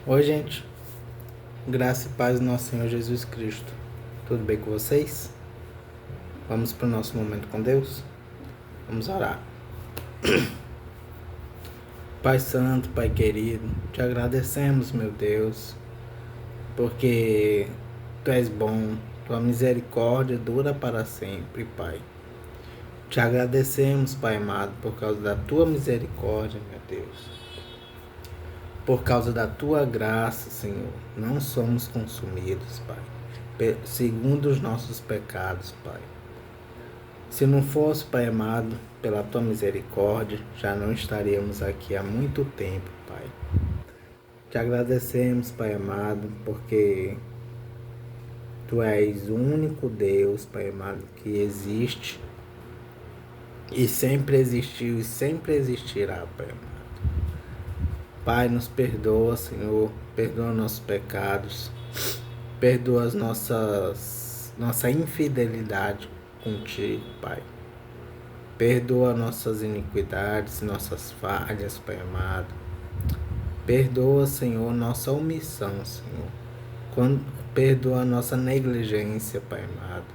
Oi, gente. Graça e paz do nosso Senhor Jesus Cristo. Tudo bem com vocês? Vamos para o nosso momento com Deus? Vamos orar. Pai Santo, Pai querido, te agradecemos, meu Deus, porque Tu és bom, Tua misericórdia dura para sempre, Pai. Te agradecemos, Pai amado, por causa da Tua misericórdia, meu Deus. Por causa da Tua graça, Senhor, não somos consumidos, Pai, segundo os nossos pecados, Pai. Se não fosse, Pai amado, pela Tua misericórdia, já não estaríamos aqui há muito tempo, Pai. Te agradecemos, Pai amado, porque Tu és o único Deus, Pai amado, que existe e sempre existiu e sempre existirá, Pai amado. Pai, nos perdoa, Senhor, perdoa nossos pecados, perdoa as nossa infidelidade contigo, Pai. Perdoa nossas iniquidades, nossas falhas, Pai amado. Perdoa, Senhor, nossa omissão, Senhor. Perdoa a nossa negligência, Pai amado.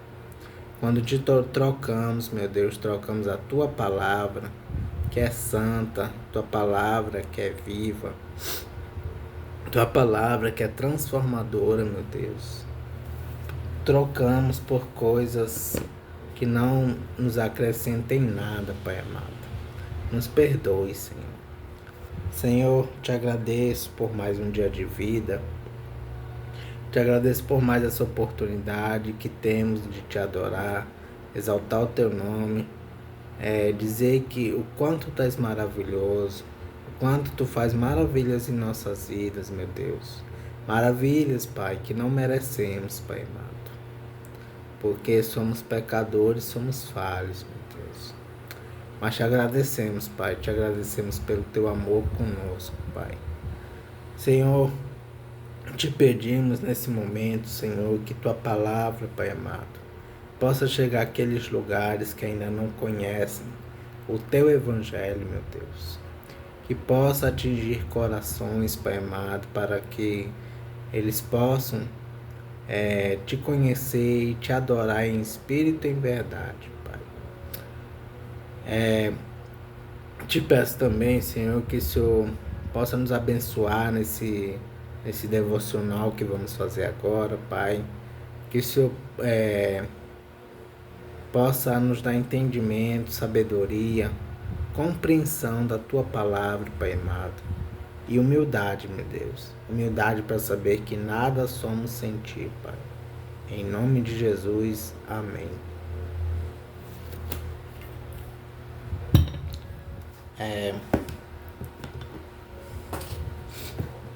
Quando te trocamos, meu Deus, trocamos a Tua palavra, que é santa, Tua palavra que é viva, Tua palavra que é transformadora, meu Deus. Trocamos por coisas que não nos acrescentem nada, Pai amado. Nos perdoe, Senhor. Senhor, te agradeço por mais um dia de vida. Te agradeço por mais essa oportunidade que temos de te adorar, exaltar o teu nome, dizer que o quanto tu és maravilhoso, o quanto tu faz maravilhas em nossas vidas, meu Deus. Maravilhas, Pai, que não merecemos, Pai amado. Porque somos pecadores, somos falhos, meu Deus. Mas te agradecemos, Pai, te agradecemos pelo teu amor conosco, Pai. Senhor, te pedimos nesse momento, Senhor, que tua palavra, Pai amado, possa chegar àqueles lugares que ainda não conhecem o teu evangelho, meu Deus. Que possa atingir corações, Pai amado, para que eles possam te conhecer e te adorar em espírito e em verdade, Pai. Te peço também, Senhor, que o Senhor possa nos abençoar nesse devocional que vamos fazer agora, Pai. Que o Senhor possa nos dar entendimento, sabedoria, compreensão da Tua palavra, Pai amado. E humildade, meu Deus. Humildade para saber que nada somos sem Ti, Pai. Em nome de Jesus, amém.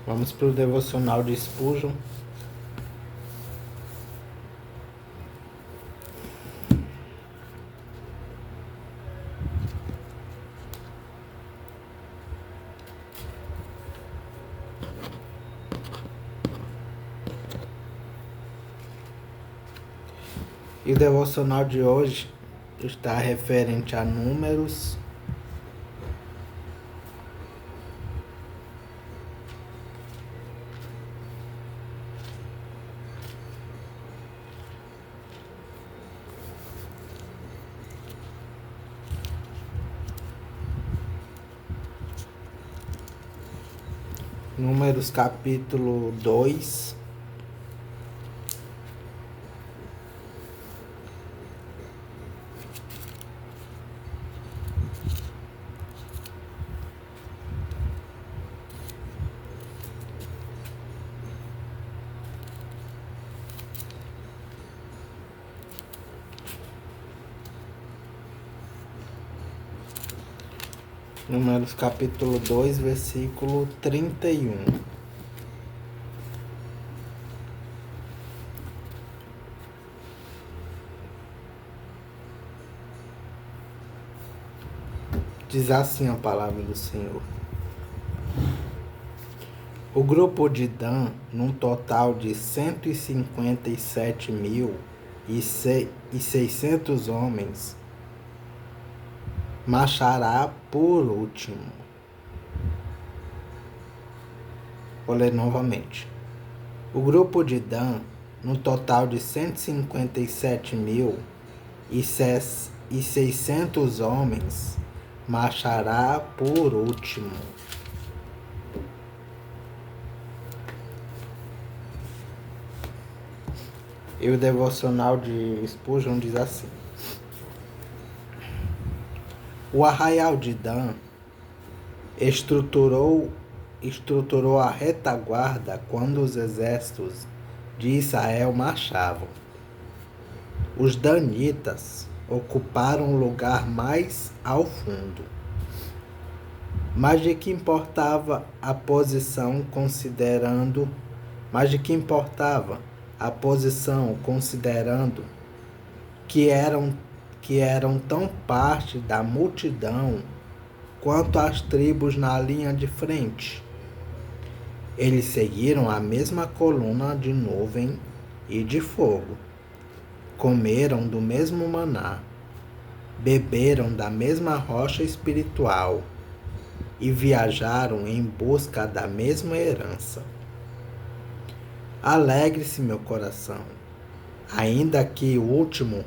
Vamos para o devocional de Spurgeon. E o devocional de hoje está referente a Números capítulo 2, Números capítulo 2, versículo 31. Diz assim a palavra do Senhor. O grupo de Dan, num total de 157.600 homens, marchará por último. Vou ler novamente. O grupo de Dan, no total de 157.600 homens, marchará por último. E o devocional de Spurgeon diz assim: o arraial de Dan estruturou a retaguarda quando os exércitos de Israel marchavam. Os danitas ocuparam o lugar mais ao fundo. Mas de que importava a posição considerando que eram tão parte da multidão quanto as tribos na linha de frente? Eles seguiram a mesma coluna de nuvem e de fogo, comeram do mesmo maná, beberam da mesma rocha espiritual e viajaram em busca da mesma herança. Alegre-se, meu coração, ainda que o último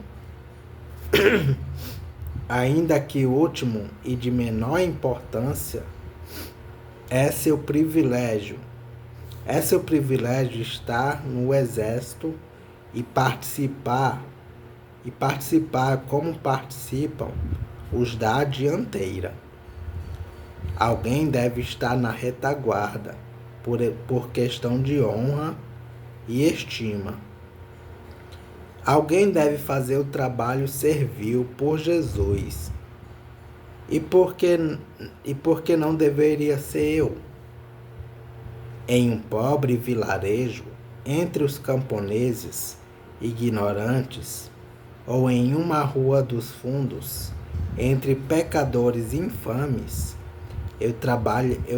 e de menor importância, é seu privilégio estar no exército e participar como participam os da dianteira. Alguém deve estar na retaguarda por questão de honra e estima. Alguém deve fazer o trabalho servil por Jesus. E por que não deveria ser eu? Em um pobre vilarejo, entre os camponeses ignorantes, ou em uma rua dos fundos, entre pecadores infames, eu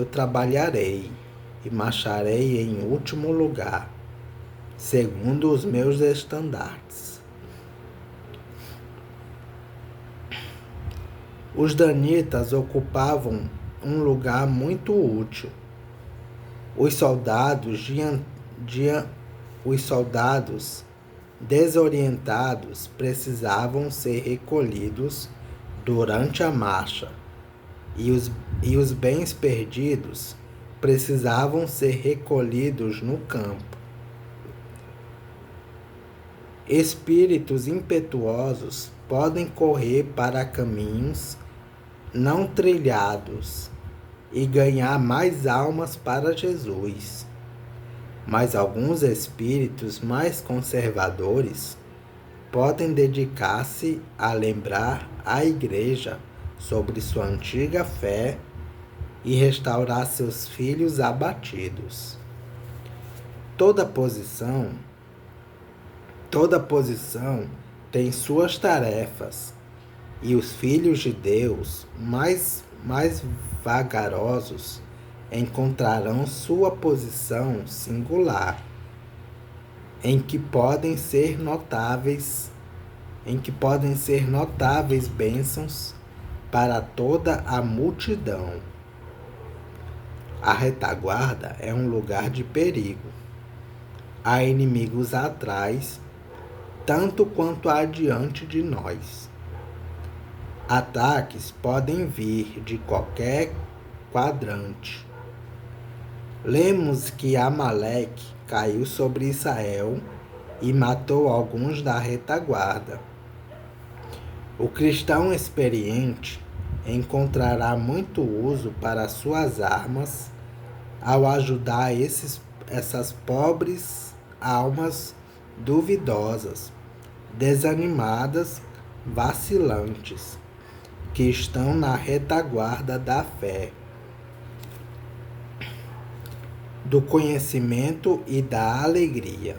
trabalharei e marcharei em último lugar, segundo os meus estandartes. Os danitas ocupavam um lugar muito útil. Os soldados desorientados precisavam ser recolhidos durante a marcha, e os bens perdidos precisavam ser recolhidos no campo. Espíritos impetuosos podem correr para caminhos não trilhados e ganhar mais almas para Jesus. Mas alguns espíritos mais conservadores podem dedicar-se a lembrar a Igreja sobre sua antiga fé e restaurar seus filhos abatidos. Toda posição tem suas tarefas, e os filhos de Deus mais vagarosos encontrarão sua posição singular, em que podem ser notáveis bênçãos para toda a multidão. A retaguarda é um lugar de perigo. Há inimigos atrás, tanto quanto adiante de nós. Ataques podem vir de qualquer quadrante. Lemos que Amaleque caiu sobre Israel e matou alguns da retaguarda. O cristão experiente encontrará muito uso para suas armas ao ajudar essas pobres almas duvidosas, desanimadas, vacilantes, que estão na retaguarda da fé, do conhecimento e da alegria.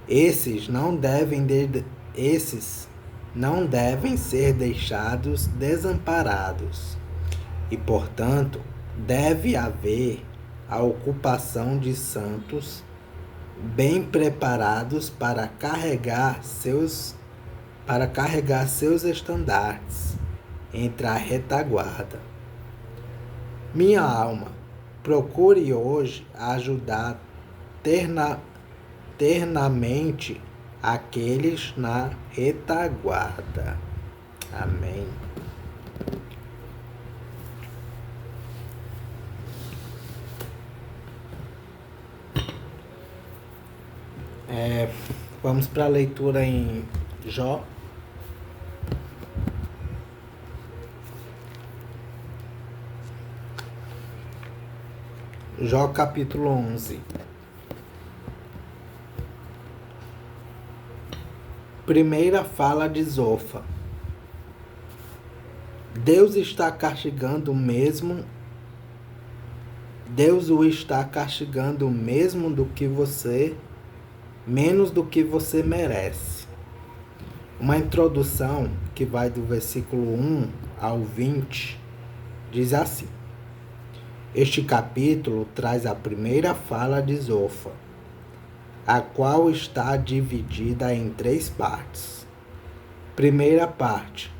Esses não devem ser deixados desamparados e, portanto, deve haver a ocupação de santos bem preparados para carregar seus estandartes entre a retaguarda. Minha alma, procure hoje ajudar ternamente aqueles na retaguarda. Amém. Vamos para a leitura em Jó. Jó capítulo 11. Primeira fala de Zofa. Deus está castigando mesmo. Deus o está castigando mesmo do que você, menos do que você merece. Uma introdução que vai do versículo 1 ao 20 diz assim: este capítulo traz a primeira fala de Zofa, a qual está dividida em 3 partes. Primeira parte.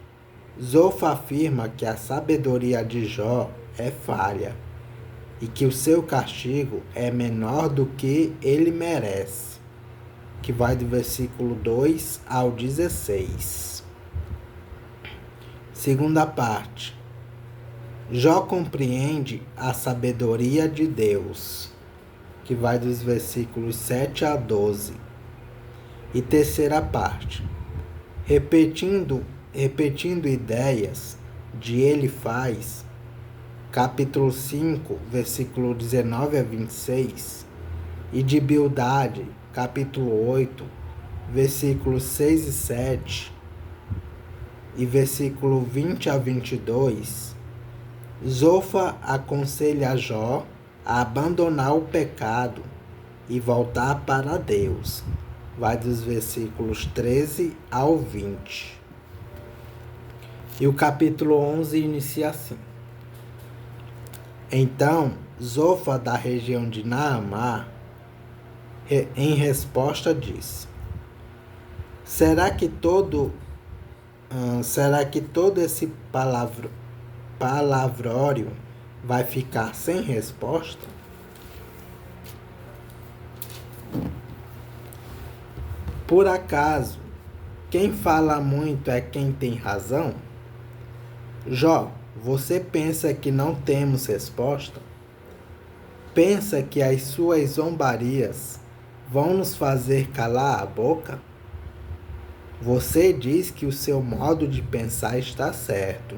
Zofa afirma que a sabedoria de Jó é falha e que o seu castigo é menor do que ele merece, que vai do versículo 2 ao 16. Segunda parte. Jó compreende a sabedoria de Deus, que vai dos versículos 7 a 12. E terceira parte. Repetindo ideias de Elifaz, capítulo 5, versículo 19 a 26, e de Bildade, capítulo 8, versículos 6 e 7, e versículo 20 a 22, Zofa aconselha Jó a abandonar o pecado e voltar para Deus. Vai dos versículos 13 ao 20. E o capítulo 11 inicia assim: então, Zofa, da região de Naamá, em resposta disse: será que todo esse palavrório vai ficar sem resposta? Por acaso, quem fala muito é quem tem razão? Jó, você pensa que não temos resposta? Pensa que as suas zombarias vão nos fazer calar a boca? Você diz que o seu modo de pensar está certo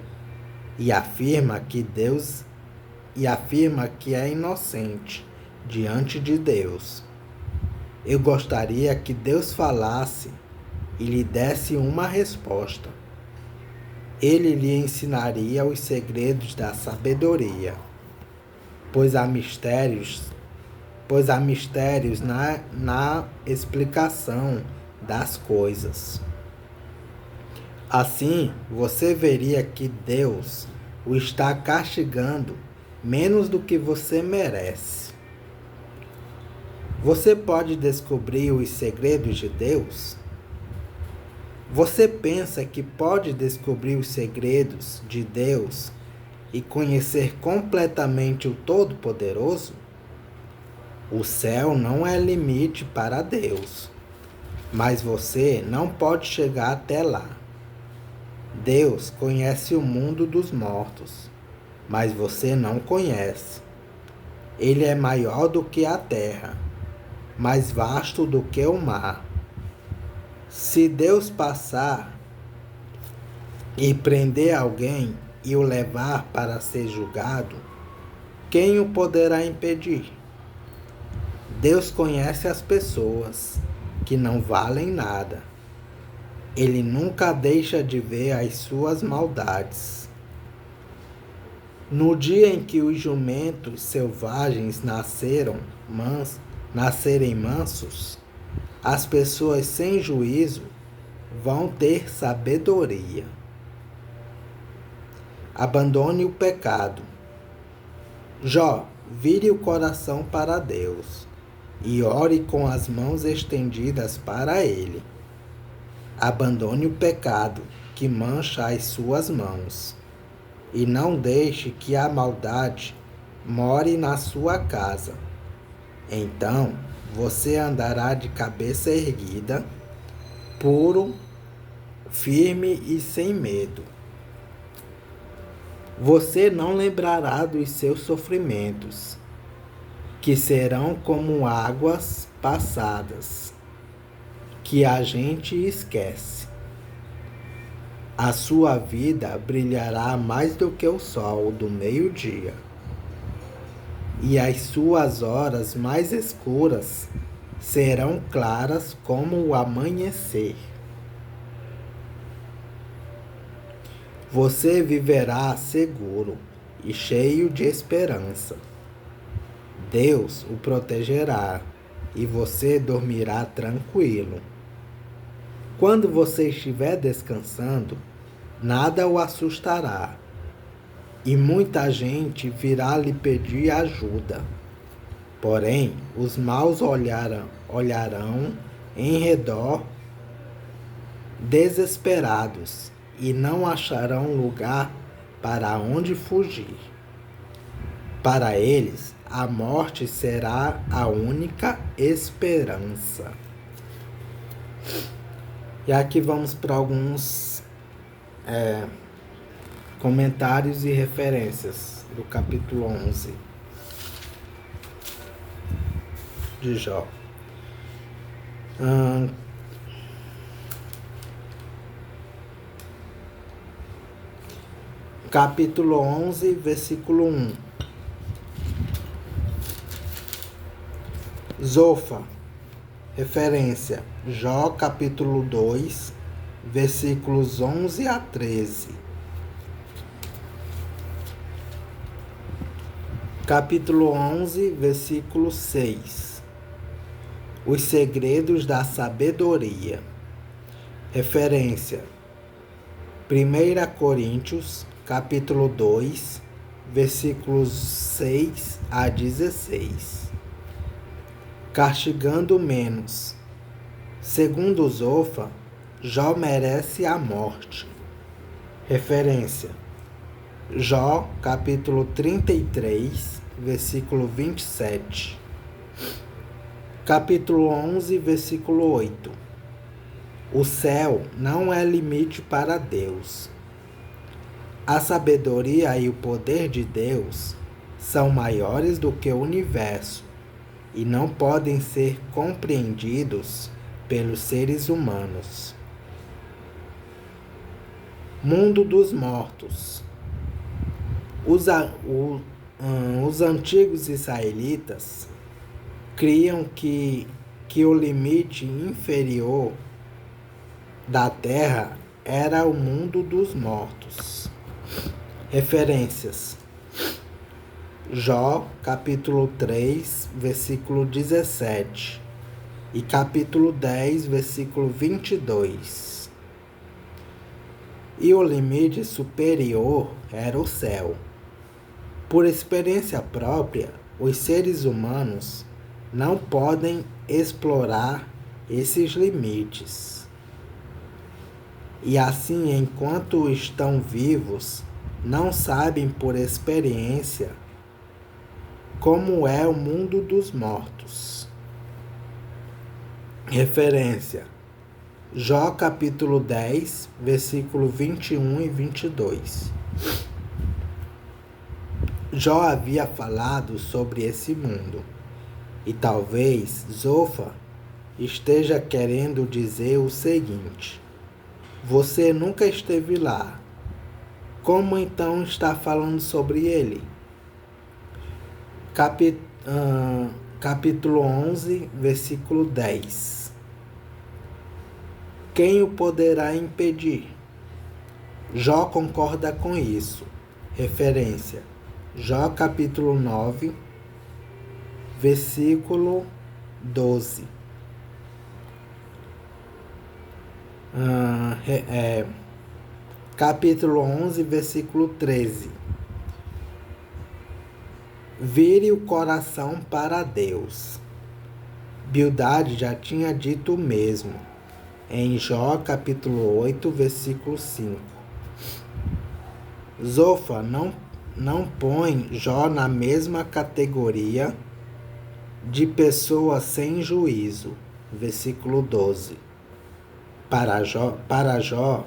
e afirma que é inocente diante de Deus. Eu gostaria que Deus falasse e lhe desse uma resposta. Ele lhe ensinaria os segredos da sabedoria, pois há mistérios na explicação das coisas. Assim, você veria que Deus o está castigando menos do que você merece. Você pode descobrir os segredos de Deus? Você pensa que pode descobrir os segredos de Deus e conhecer completamente o Todo-Poderoso? O céu não é limite para Deus, mas você não pode chegar até lá. Deus conhece o mundo dos mortos, mas você não conhece. Ele é maior do que a terra, mais vasto do que o mar. Se Deus passar e prender alguém e o levar para ser julgado, quem o poderá impedir? Deus conhece as pessoas que não valem nada. Ele nunca deixa de ver as suas maldades. No dia em que os jumentos selvagens nascerem mansos, as pessoas sem juízo vão ter sabedoria. Abandone o pecado. Jó, vire o coração para Deus e ore com as mãos estendidas para Ele. Abandone o pecado que mancha as suas mãos e não deixe que a maldade more na sua casa. Então você andará de cabeça erguida, puro, firme e sem medo. Você não lembrará dos seus sofrimentos, que serão como águas passadas, que a gente esquece. A sua vida brilhará mais do que o sol do meio-dia, e as suas horas mais escuras serão claras como o amanhecer. Você viverá seguro e cheio de esperança. Deus o protegerá e você dormirá tranquilo. Quando você estiver descansando, nada o assustará, e muita gente virá lhe pedir ajuda. Porém, os maus olharão em redor desesperados e não acharão lugar para onde fugir. Para eles, a morte será a única esperança. E aqui vamos para alguns comentários e referências do capítulo 11 de Jó. Capítulo 11, versículo 1. Zofa, referência, Jó capítulo 2, versículos 11 a 13. Capítulo 11, versículo 6. Os segredos da sabedoria. Referência, 1 Coríntios, capítulo 2, versículos 6 a 16. Castigando menos. Segundo Zofa, Jó merece a morte. Referência, Jó, capítulo 33, versículo 27. Capítulo 11, versículo 8. O céu não é limite para Deus. A sabedoria e o poder de Deus são maiores do que o universo e não podem ser compreendidos pelos seres humanos. Mundo dos mortos. Os antigos israelitas criam que o limite inferior da terra era o mundo dos mortos. Referências, Jó, capítulo 3, versículo 17 e capítulo 10, versículo 22. E o limite superior era o céu. Por experiência própria, os seres humanos não podem explorar esses limites. E assim, enquanto estão vivos, não sabem por experiência como é o mundo dos mortos. Referência, Jó capítulo 10, versículo 21 e 22. Jó havia falado sobre esse mundo, e talvez Zofa esteja querendo dizer o seguinte: você nunca esteve lá. Como então está falando sobre ele? Capítulo 11, versículo 10. Quem o poderá impedir? Jó concorda com isso. Referência, Jó capítulo 9, versículo 12. Capítulo 11, versículo 13. Vire o coração para Deus. Bildade já tinha dito o mesmo, em Jó capítulo 8, versículo 5. Zofa não põe Jó na mesma categoria de pessoas sem juízo. Versículo 12. Para Jó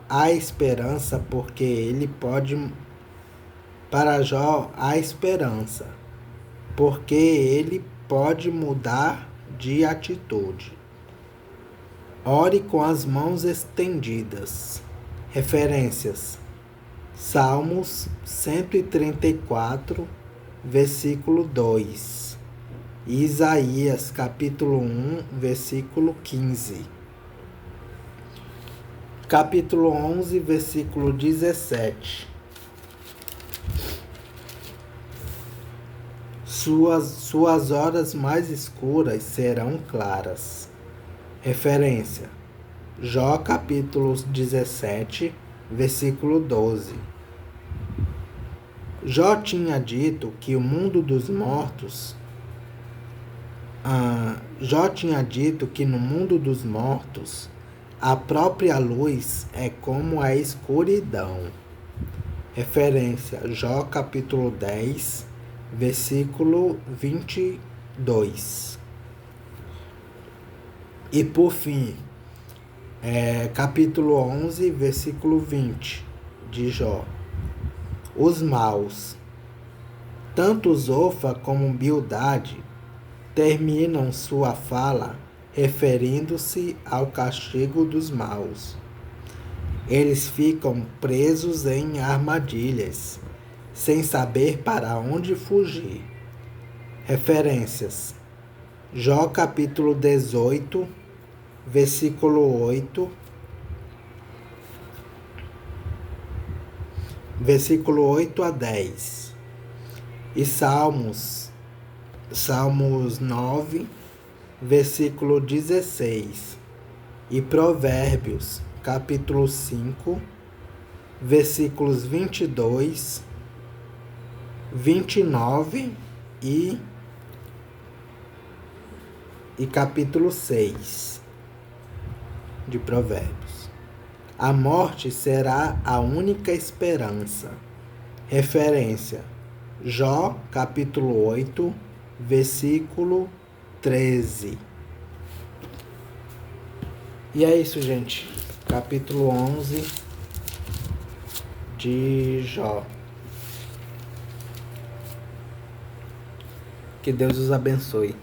há esperança porque ele pode. Para Jó há esperança porque ele pode mudar de atitude. Ore com as mãos estendidas. Referências: Salmos 134, versículo 2. Isaías, capítulo 1, versículo 15. Capítulo 11, versículo 17. Suas horas mais escuras serão claras. Referência: Jó capítulo 17, versículo 12. Jó tinha dito que o mundo dos mortos Jó tinha dito que no mundo dos mortos a própria luz é como a escuridão. Referência: Jó capítulo 10, versículo 22. E por fim, capítulo 11, versículo 20 de Jó. Os maus, tanto Zofa como Bildade, terminam sua fala referindo-se ao castigo dos maus. Eles ficam presos em armadilhas, sem saber para onde fugir. Referências: Jó capítulo 18, versículo 8, versículo 8 a 10. E Salmos 9, versículo 16. E Provérbios capítulo 5, versículos 22, 29 e capítulo 6 de Provérbios. A morte será a única esperança. Referência: Jó capítulo 8, versículo 13. E é isso, gente. Capítulo 11 de Jó. Que Deus os abençoe.